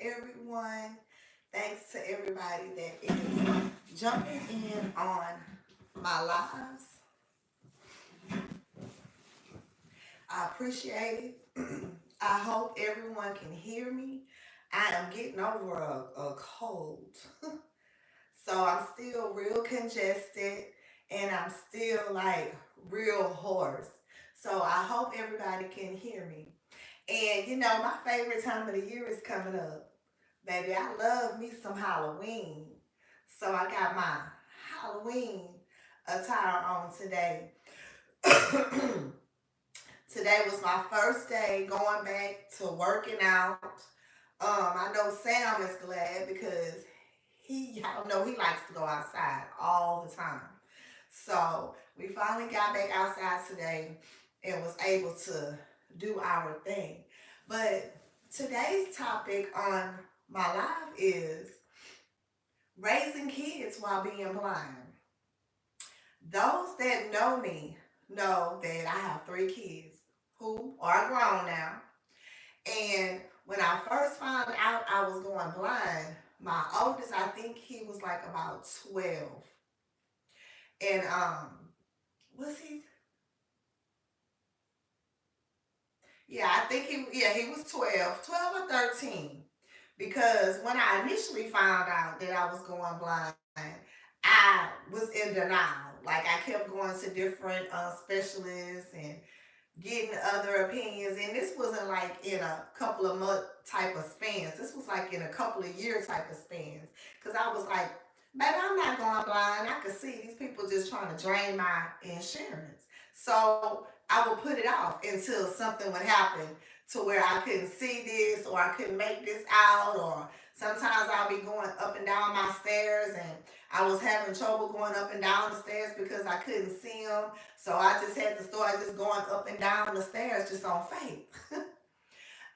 everyone. Thanks to everybody that is jumping in on my lives. I appreciate it. I hope everyone can hear me. I am getting over a cold. So I'm still real congested and I'm still like real hoarse. So I hope everybody can hear me. And my favorite time of the year is coming up. Baby, I love me some Halloween. So I got my Halloween attire on today. Today was my first day going back to working out. I know Sam is glad because y'all know he likes to go outside all the time. So we finally got back outside today and was able to do our thing. But today's topic on my life is raising kids while being blind. Those that know me know that I have three kids who are grown now. And when I first found out I was going blind, my oldest, I think he was like about 12. And was he? Yeah, I think he was 12 or 13. Because when I initially found out that I was going blind, I was in denial. Like I kept going to different specialists and getting other opinions. And this wasn't like in a couple of month type of spans. This was like in a couple of year type of spans. Because I was like, baby, I'm not going blind. I could see these people just trying to drain my insurance. So I would put it off until something would happen to where I couldn't see this or I couldn't make this out, or sometimes I'll be going up and down my stairs and I was having trouble going up and down the stairs because I couldn't see them. So I just had to start just going up and down the stairs just on faith.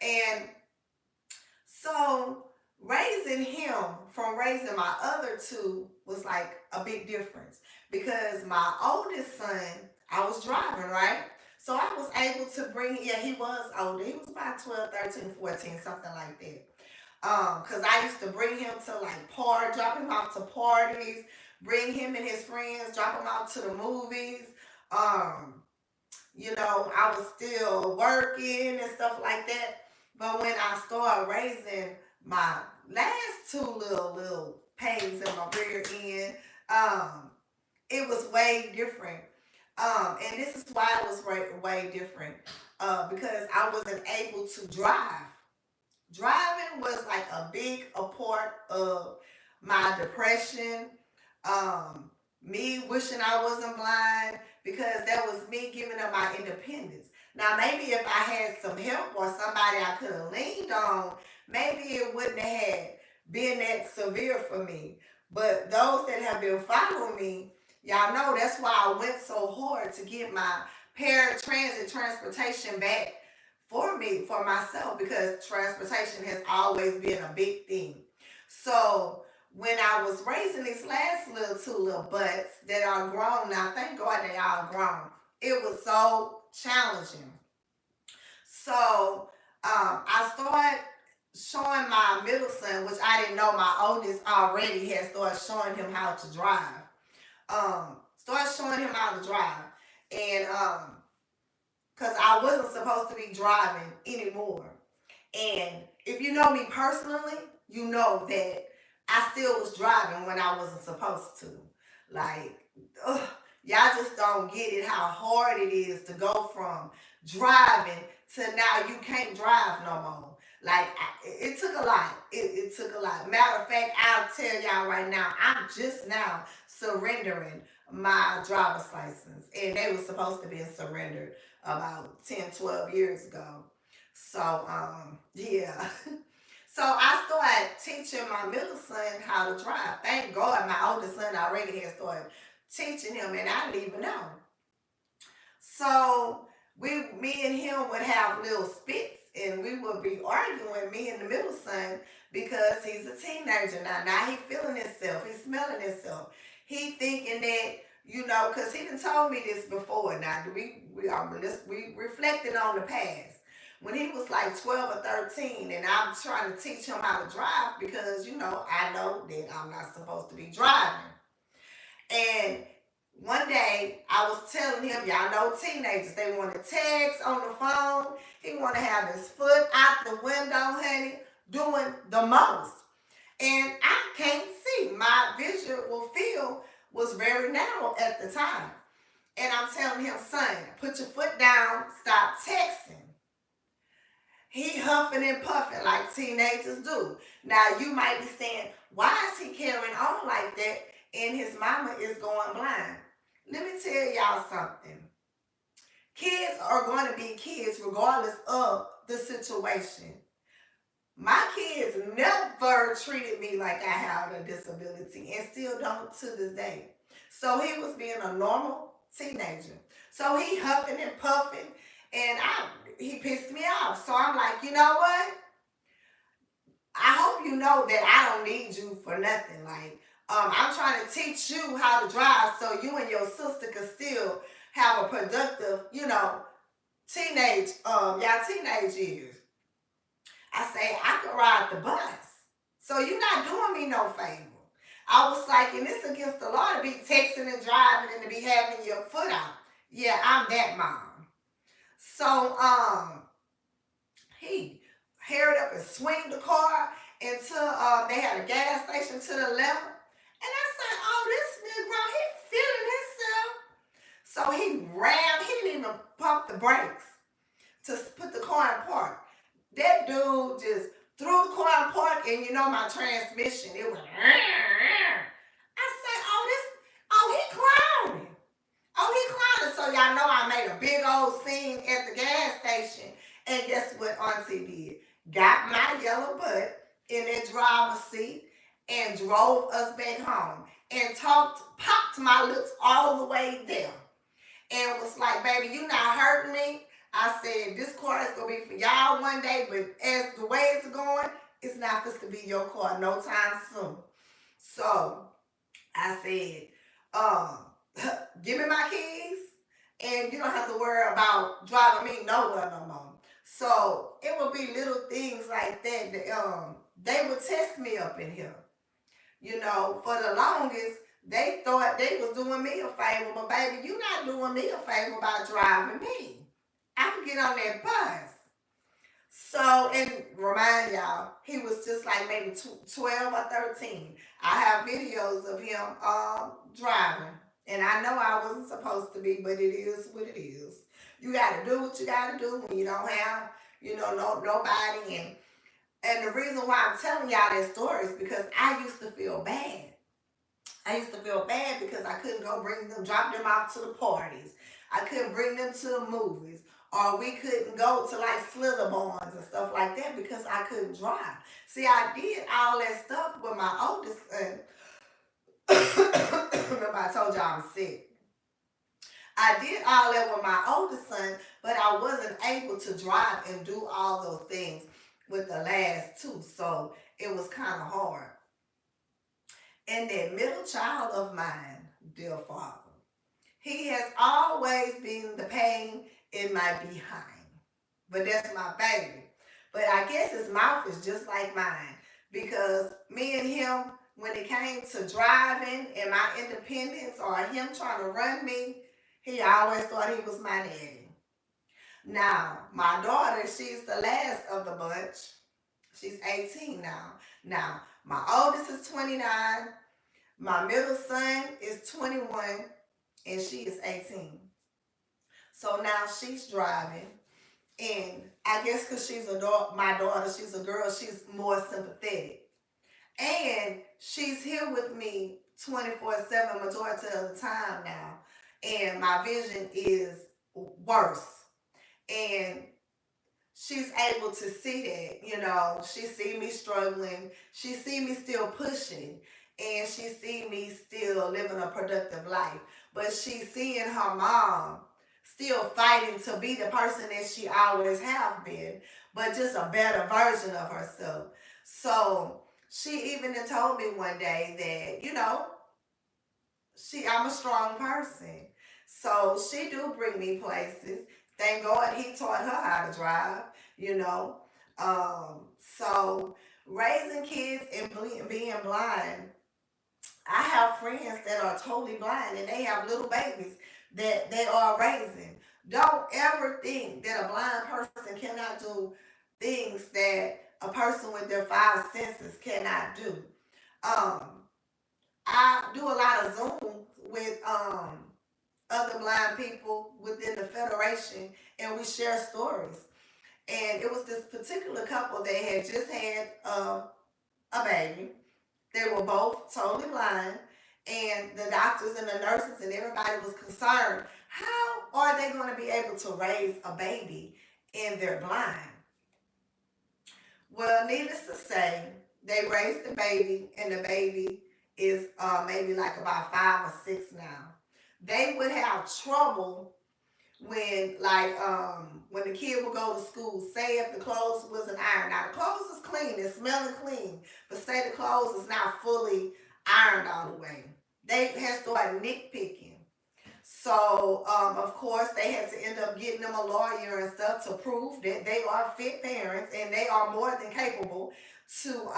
And so raising him from raising my other two was like a big difference because my oldest son, I was driving, right? So I was able to bring, yeah, he was older. He was about 12, 13, 14, something like that. Cause I used to bring him to like drop him out to parties, bring him and his friends, drop him out to the movies. Um, I was still working and stuff like that. But when I started raising my last two little pains in my rear end, it was way different. And this is why it was way different. Because I wasn't able to drive. Driving was like a big a part of my depression, me wishing I wasn't blind because that was me giving up my independence. Now, maybe if I had some help or somebody I could have leaned on, maybe it wouldn't have been that severe for me. But those that have been following me, y'all know that's why I went so hard to get my paratransit transportation back for me, for myself, because transportation has always been a big thing. So when I was raising these last two little butts that are grown now, thank God they all grown. It was so challenging. So I started showing my middle son, which I didn't know my oldest already had started showing him how to drive. Started showing him how to drive. And because I wasn't supposed to be driving anymore. And if you know me personally, you know that I still was driving when I wasn't supposed to. Like, ugh, y'all just don't get it how hard it is to go from driving to now you can't drive no more. Like, it took a lot. It took a lot. Matter of fact, I'll tell y'all right now, I'm just now surrendering my driver's license. And they were supposed to be surrendered about 10, 12 years ago. So, yeah. So I started teaching my middle son how to drive. Thank God my oldest son already had started teaching him and I didn't even know. So me and him would have little spits and we would be arguing, me and the middle son, because he's a teenager now. Now he feeling himself, he's smelling himself. He thinking that, because he done told me this before. Now we reflecting on the past. when he was like 12 or 13, and I'm trying to teach him how to drive because, I know that I'm not supposed to be driving. And one day I was telling him, y'all know teenagers, they want to text on the phone. He want to have his foot out the window, honey, doing the most. And I can't see. My visual field was very narrow at the time. And I'm telling him, son, put your foot down, stop texting. He huffing and puffing like teenagers do. Now you might be saying, why is he carrying on like that and his mama is going blind? Let me tell y'all something. Kids are going to be kids regardless of the situation. My kids never treated me like I had a disability and still don't to this day. So he was being a normal teenager. So he huffing and puffing and he pissed me off. So I'm like, you know what? I hope you know that I don't need you for nothing. Like, I'm trying to teach you how to drive so you and your sister can still have a productive, y'all teenage years. I say, I could ride the bus. So you're not doing me no favor. I was like, and it's against the law to be texting and driving and to be having your foot out. Yeah, I'm that mom. So, he hurried up and swing the car until they had a gas station to the left. And I said, oh, this Negro, he feeling himself. So he ran, he didn't even pump the brakes to put the car in park. That dude just threw the car in park and my transmission, it went. I said, he clowning. Oh, he clowning. So y'all know I made a big old scene at the gas station. And guess what Auntie did? Got my yellow butt in that driver's seat and drove us back home. And popped my lips all the way there. And was like, baby, you not hurting me. I said, this car is going to be for y'all one day, but as the way it's going, it's not supposed to be your car no time soon. So I said, give me my keys, and you don't have to worry about driving me nowhere no more. So it would be little things like that they would test me up in here. For the longest, they thought they was doing me a favor, but baby, you not doing me a favor by driving me. I could get on that bus. So, and remind y'all, he was just like maybe 12 or 13. I have videos of him driving. And I know I wasn't supposed to be, but it is what it is. You got to do what you got to do when you don't have, nobody. And the reason why I'm telling y'all that story is because I used to feel bad. I used to feel bad because I couldn't go drop them off to the parties. I couldn't bring them to the movies. Or we couldn't go to like Slither Barns and stuff like that because I couldn't drive. See, I did all that stuff with my oldest son. Remember I told y'all I'm sick. I did all that with my oldest son, but I wasn't able to drive and do all those things with the last two. So it was kind of hard. And that middle child of mine, dear Father, he has always been the pain in my behind. But that's my baby. But I guess his mouth is just like mine. Because me and him, when it came to driving and my independence or him trying to run me, he always thought he was my daddy. Now, my daughter, she's the last of the bunch. She's 18 now. Now, my oldest is 29. My middle son is 21. And she is 18. So now she's driving. And I guess because my daughter, she's a girl, she's more sympathetic. And she's here with me 24/7 majority of the time now. And my vision is worse. And she's able to see that, she see me struggling. She see me still pushing. And she see me still living a productive life. But she's seeing her mom still fighting to be the person that she always have been, but just a better version of herself. So she even told me one day that, I'm a strong person. So she do bring me places. Thank God he taught her how to drive, you know. So raising kids and being blind, I have friends that are totally blind and they have little babies that they are raising. Don't ever think that a blind person cannot do things that a person with their five senses cannot do. Um, I do a lot of Zoom with other blind people within the federation, and we share stories. And it was this particular couple that had just had a baby. They were both totally blind, and the doctors and the nurses and everybody was concerned. How are they going to be able to raise a baby and they're blind? Well, needless to say, they raised the baby, and the baby is maybe like about 5 or 6 now. They would have trouble when when the kid would go to school, say if the clothes wasn't ironed. Now the clothes is clean, it's smelling clean, but say the clothes is not fully ironed all the way. They had started nitpicking. So of course they had to end up getting them a lawyer and stuff to prove that they are fit parents and they are more than capable to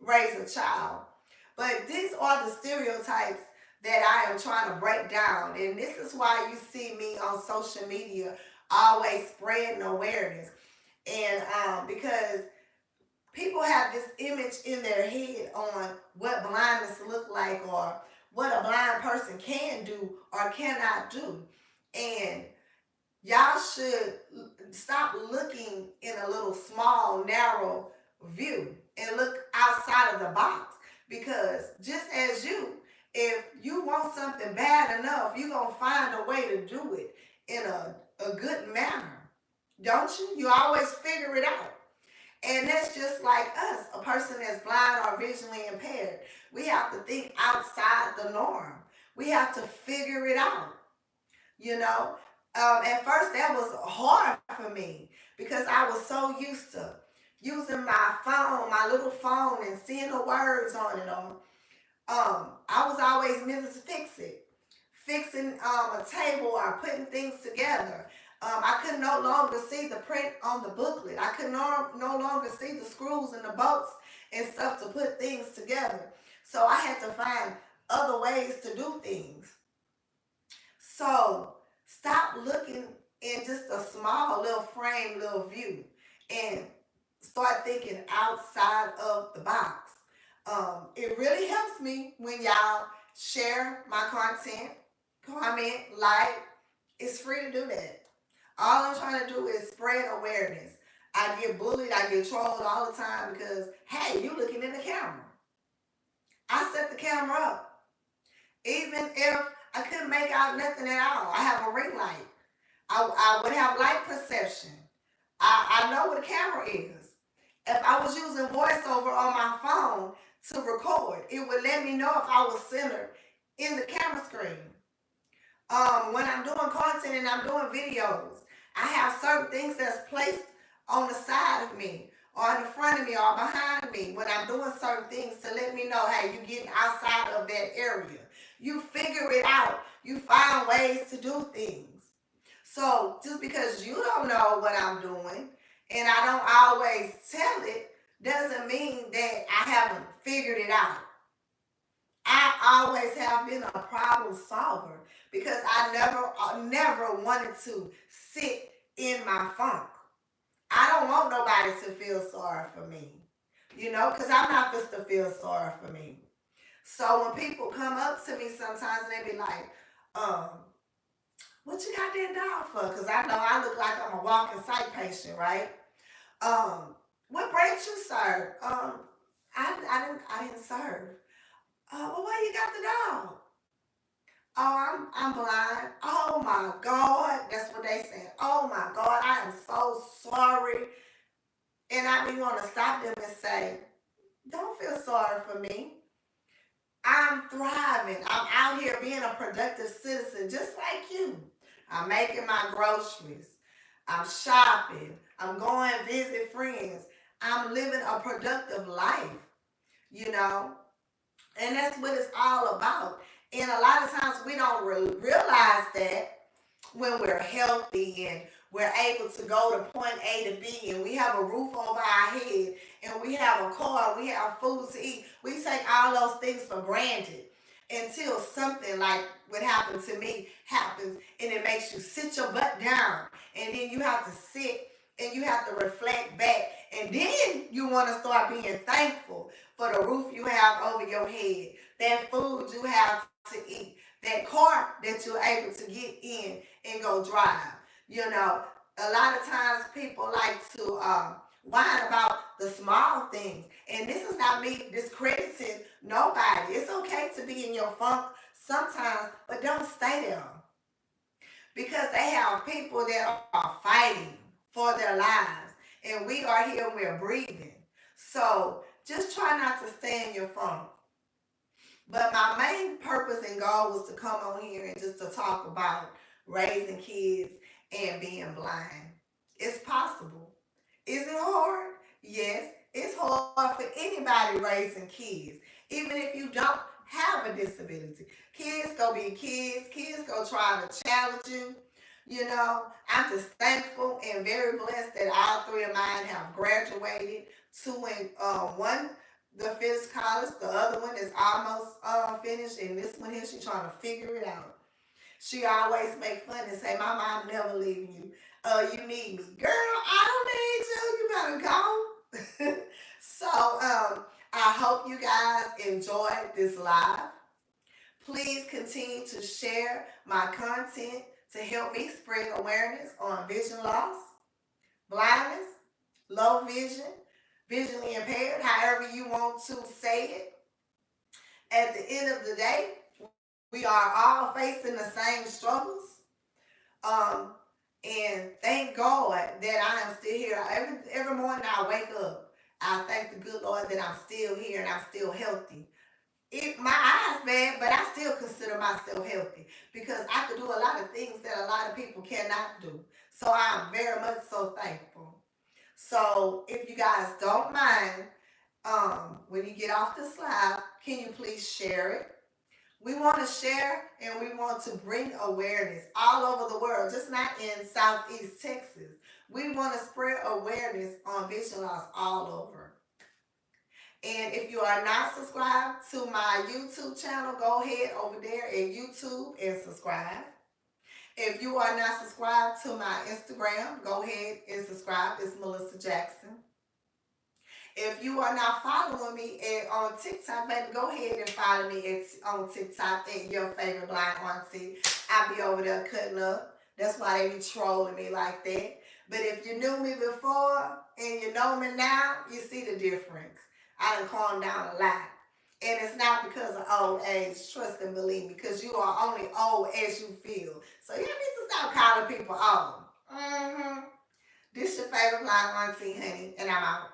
raise a child. But these are the stereotypes that I am trying to break down. And this is why you see me on social media always spreading awareness. And because people have this image in their head on what blindness look like or what a blind person can do or cannot do. And y'all should stop looking in a little small, narrow view and look outside of the box. Because just as you, if you want something bad enough, you're going to find a way to do it in a good manner. Don't you? You always figure it out. And that's just like us, a person that's blind or visually impaired. We have to think outside the norm. We have to figure it out, you know. At first, that was hard for me because I was so used to using my phone, my little phone, and seeing the words on it. I was always Mrs. Fix It, fixing a table or putting things together. I could no longer see the print on the booklet. I could no longer see the screws and the bolts and stuff to put things together. So I had to find other ways to do things. So stop looking in just a small little frame, little view, and start thinking outside of the box. It really helps me when y'all share my content, comment, like. It's free to do that. All I'm trying to do is spread awareness. I get bullied, I get trolled all the time because, hey, you looking in the camera. I set the camera up. Even if I couldn't make out nothing at all, I have a ring light. I would have light perception. I know what a camera is. If I was using voiceover on my phone to record, it would let me know if I was centered in the camera screen. When I'm doing content and I'm doing videos, I have certain things that's placed on the side of me or in the front of me or behind me when I'm doing certain things to let me know, hey, you're getting outside of that area. You figure it out. You find ways to do things. So just because you don't know what I'm doing and I don't always tell it, doesn't mean that I haven't figured it out. I always have been a problem solver because I never wanted to sit in my funk. I don't want nobody to feel sorry for me, because I'm not supposed to feel sorry for me. So when people come up to me sometimes and they be like, um, what you got that dog for? Because I know I look like I'm a walking sight patient, right? What breaks you serve? I didn't serve. Well, why you got the dog? Oh, I'm blind. Oh my God. That's what they said. Oh my God, I am so sorry. And I be want to stop them and say, don't feel sorry for me. I'm thriving. I'm out here being a productive citizen just like you. I'm making my groceries. I'm shopping. I'm going to visit friends. I'm living a productive life, you know? And that's what it's all about. And a lot of times we don't realize that when we're healthy and we're able to go to point A to B and we have a roof over our head and we have a car, we have food to eat. We take all those things for granted until something like what happened to me happens and it makes you sit your butt down and then you have to sit and you have to reflect back and then you want to start being thankful for the roof you have over your head, that food you have to eat, that car that you're able to get in and go drive. You know, a lot of times people like to whine about the small things. And this is not me discrediting nobody. It's okay to be in your funk sometimes, but don't stay there because they have people that are fighting for their lives. And we are here and we're breathing. So just try not to stay in your funk. But my main purpose and goal was to come on here and just to talk about raising kids and being blind. It's possible. Is it hard? Yes, it's hard for anybody raising kids. Even if you don't have a disability. Kids go be kids. Kids go try to challenge you. You know, I'm just thankful and very blessed that all three of mine have graduated. Two and one the finished college, the other one is almost finished, and this one here she's trying to figure it out. She always make fun and say, "My mom never leaving you. You need me, girl. I don't need you. You better go." So I hope you guys enjoyed this live. Please continue to share my content to help me spread awareness on vision loss, blindness, low vision, visually impaired, however you want to say it. At the end of the day, we are all facing the same struggles. Um, and thank God that I am still here. Every morning I wake up, I thank the good Lord that I'm still here and I'm still healthy. My eyes bad, but I still consider myself healthy because I could do a lot of things that a lot of people cannot do. So I'm very much so thankful. So if you guys don't mind, when you get off the slide, can you please share it? We want to share and we want to bring awareness all over the world, just not in Southeast Texas. We want to spread awareness on vision loss all over. And if you are not subscribed to my YouTube channel, go ahead over there at YouTube and subscribe. If you are not subscribed to my Instagram, go ahead and subscribe. It's Melissa Jackson. If you are not following me on TikTok, baby, go ahead and follow me on TikTok at your favorite blind auntie. I be over there cutting up. That's why they be trolling me like that. But if you knew me before and you know me now, you see the difference. I done calmed down a lot. And it's not because of old age, trust and believe me, because you are only old as you feel. So you need to stop calling people old. Mm-hmm. This your favorite blind auntie, honey, and I'm out.